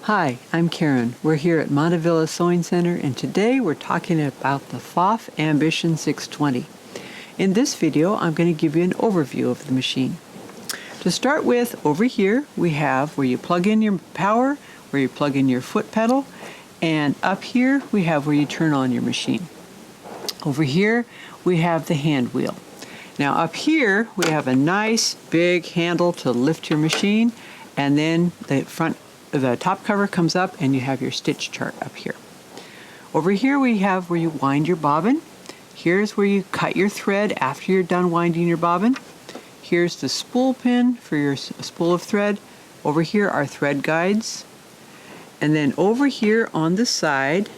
Hi, I'm Karen. We're here at Montevilla Sewing Center, and today we're talking about the Pfaff Ambition 620. In this video, I'm going to give you an overview of the machine. To start with, over here we have where you plug in your power, where you plug in your foot pedal, and up here we have where you turn on your machine. Over here we have the hand wheel. Now up here we have a nice big handle to lift your machine, and then the top cover comes up and you have your stitch chart up here. Over here we have where you wind your bobbin. Here's where you cut your thread after you're done winding your bobbin. Here's the spool pin for your spool of thread. Over here are thread guides. And then over here on the side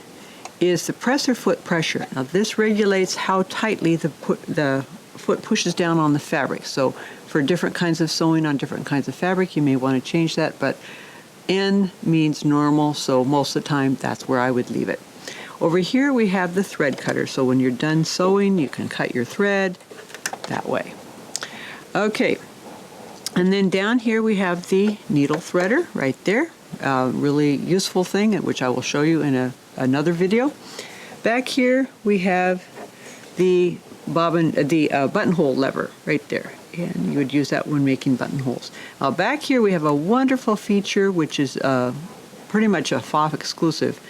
is the presser foot pressure. Now this regulates how tightly the foot pushes down on the fabric. So for different kinds of sewing on different kinds of fabric, you may want to change that, but N means normal, so most of the time that's where I would leave it. Over here we have the thread cutter, so when you're done sewing you can cut your thread that way. Okay, and then down here we have the needle threader right there. Really useful thing, which I will show you in another video. Back here we have the buttonhole lever right there, and you would use that when making buttonholes. Now back here we have a wonderful feature which is pretty much a Pfaff exclusive.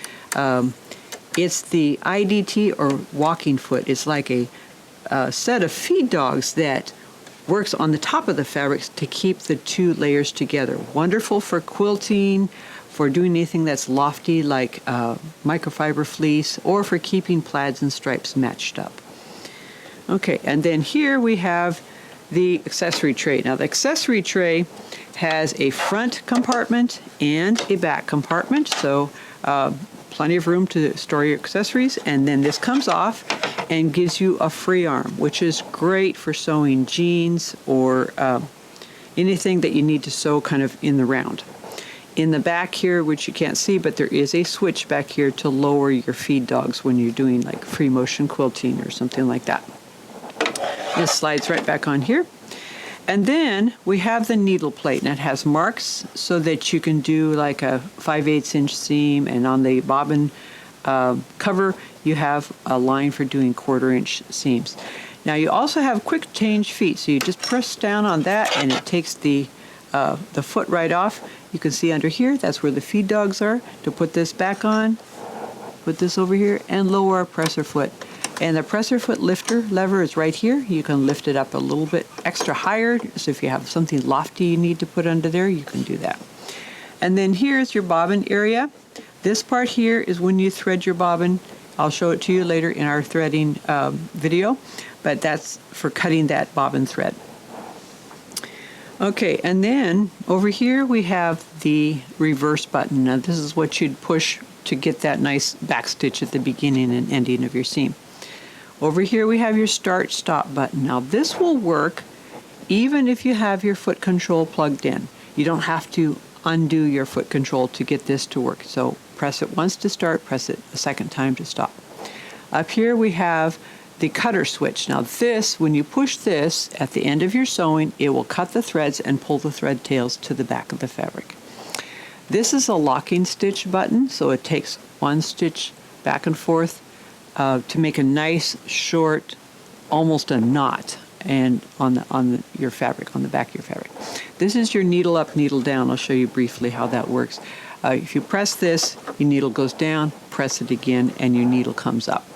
It's the IDT, or walking foot. It's like a set of feed dogs that works on the top of the fabrics to keep the two layers together. Wonderful for quilting, for doing anything that's lofty like microfiber fleece, or for keeping plaids and stripes matched up. Okay, and then here we have the accessory tray. Now the accessory tray has a front compartment and a back compartment, so plenty of room to store your accessories. And then this comes off and gives you a free arm, which is great for sewing jeans or anything that you need to sew kind of in the round. In the back here, which you can't see, but there is a switch back here to lower your feed dogs when you're doing like free motion quilting or something like that. This slides right back on here. And then we have the needle plate, and it has marks so that you can do like a 5/8 inch seam, and on the bobbin cover you have a line for doing 1/4 inch seams. Now you also have quick change feet, so you just press down on that and it takes the foot right off. You can see under here, that's where the feed dogs are. To put this back on, put this over here and lower our presser foot. And the presser foot lifter lever is right here. You can lift it up a little bit extra higher, so if you have something lofty you need to put under there, you can do that. And then here's your bobbin area. This part here is when you thread your bobbin. I'll show it to you later in our threading video, but that's for cutting that bobbin thread. Okay, and then over here we have the reverse button. Now this is what you'd push to get that nice back stitch at the beginning and ending of your seam. Over here we have your start stop button. Now this will work even if you have your foot control plugged in. You don't have to undo your foot control to get this to work. So press it once to start, press it a second time to stop. Up here we have the cutter switch. Now this, when you push this at the end of your sewing, it will cut the threads and pull the thread tails to the back of the fabric. This is a locking stitch button, so it takes one stitch back and forth to make a nice short, almost a knot, and on your fabric, on the back of your fabric. This is your needle up, needle down. I'll show you briefly how that works. If you press this, your needle goes down, press it again, and your needle comes up.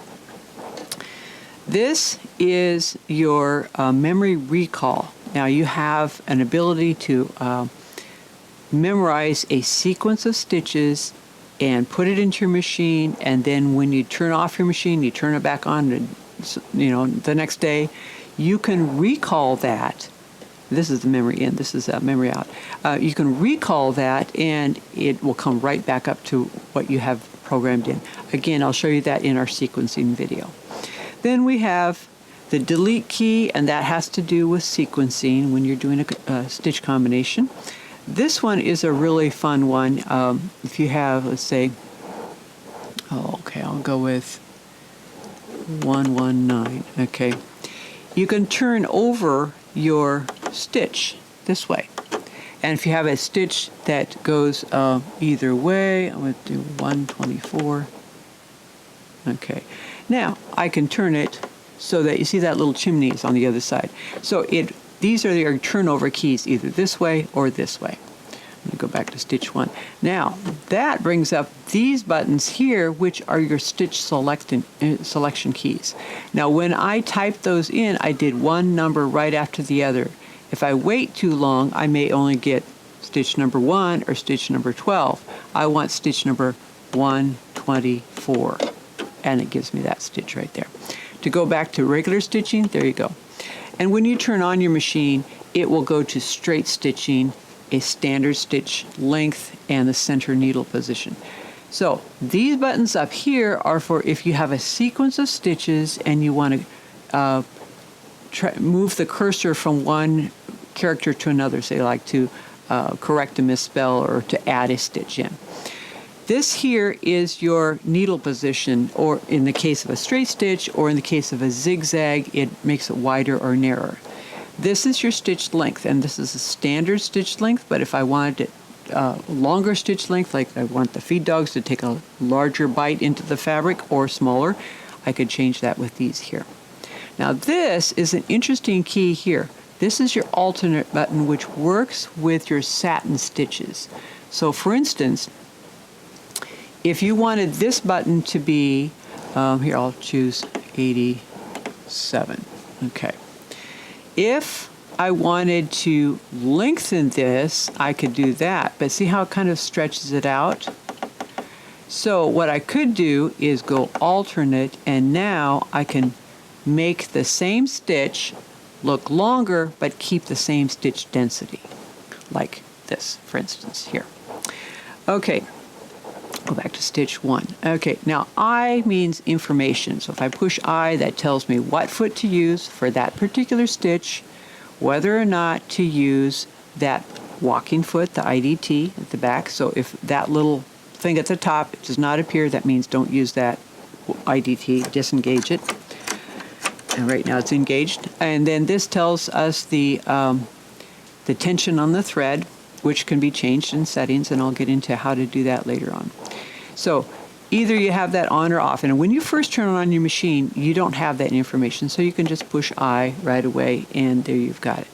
This is your memory recall. Now you have an ability to memorize a sequence of stitches and put it into your machine, and then when you turn off your machine, you turn it back on, and the next day, you can recall that. This is the memory in, this is memory out. You can recall that and it will come right back up to what you have programmed in. Again, I'll show you that in our sequencing video. Then we have the delete key, and that has to do with sequencing when you're doing a stitch combination. This one is a really fun one. If you have, let's say, I'll go with 119. Okay. You can turn over your stitch this way. And if you have a stitch that goes either way, I'm going to do 124. Okay. Now I can turn it so that you see that little chimney is on the other side. So these are your turnover keys, either this way or this way. I'm going to go back to stitch 1. Now that brings up these buttons here, which are your stitch selection keys. Now when I typed those in, I did one number right after the other. If I wait too long, I may only get stitch number 1 or stitch number 12. I want stitch number 124, and it gives me that stitch right there. To go back to regular stitching, there you go. And when you turn on your machine, it will go to straight stitching, a standard stitch length, and the center needle position. So these buttons up here are for if you have a sequence of stitches and you want to move the cursor from one character to another, say like to correct a misspell or to add a stitch in. This here is your needle position, or in the case of a straight stitch, or in the case of a zigzag, it makes it wider or narrower. This is your stitch length, and this is a standard stitch length, but if I wanted it longer stitch length, like I want the feed dogs to take a larger bite into the fabric or smaller, I could change that with these here. Now this is an interesting key here. This is your alternate button, which works with your satin stitches. So for instance, if you wanted this button to be, here I'll choose 87, okay. If I wanted to lengthen this, I could do that, but see how it kind of stretches it out? So what I could do is go alternate, and now I can make the same stitch look longer, but keep the same stitch density, like this, for instance, here. Okay. Go back to stitch 1. Okay, now I means information. So if I push I, that tells me what foot to use for that particular stitch, whether or not to use that walking foot, the IDT at the back. So if that little thing at the top does not appear, that means don't use that IDT, disengage it. And right now it's engaged. And then this tells us the tension on the thread, which can be changed in settings, and I'll get into how to do that later on. So either you have that on or off, and when you first turn on your machine, you don't have that information, so you can just push I right away, and there you've got it.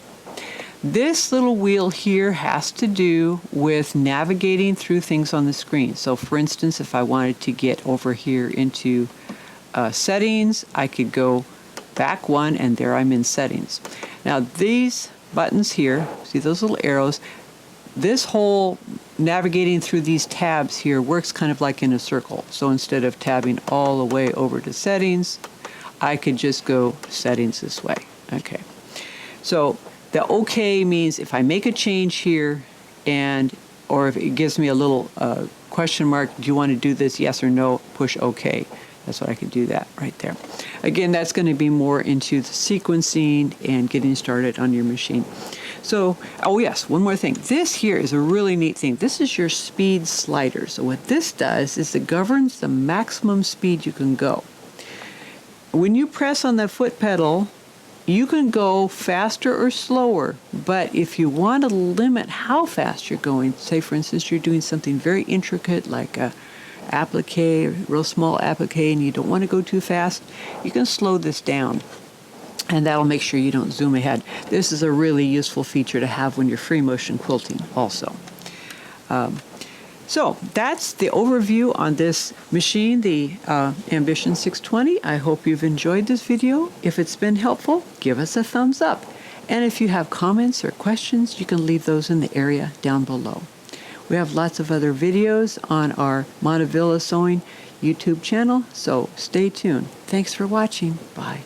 This little wheel here has to do with navigating through things on the screen. So for instance, if I wanted to get over here into settings, I could go back one, and there I'm in settings. Now these buttons here, see those little arrows, this whole navigating through these tabs here works kind of like in a circle. So instead of tabbing all the way over to settings, I could just go settings this way. Okay. So the OK means if I make a change here, or if it gives me a little question mark, do you want to do this, yes or no, push OK. That's what I could do that right there. Again, that's going to be more into the sequencing and getting started on your machine. So, oh yes, one more thing. This here is a really neat thing. This is your speed slider. So what this does is it governs the maximum speed you can go. When you press on the foot pedal, you can go faster or slower, but if you want to limit how fast you're going, say for instance you're doing something very intricate like a applique, a real small applique, and you don't want to go too fast, you can slow this down. And that'll make sure you don't zoom ahead. This is a really useful feature to have when you're free motion quilting also. So that's the overview on this machine, the Ambition 620. I hope you've enjoyed this video. If it's been helpful, give us a thumbs up. And if you have comments or questions, you can leave those in the area down below. We have lots of other videos on our Montevilla Sewing YouTube channel, so stay tuned. Thanks for watching. Bye.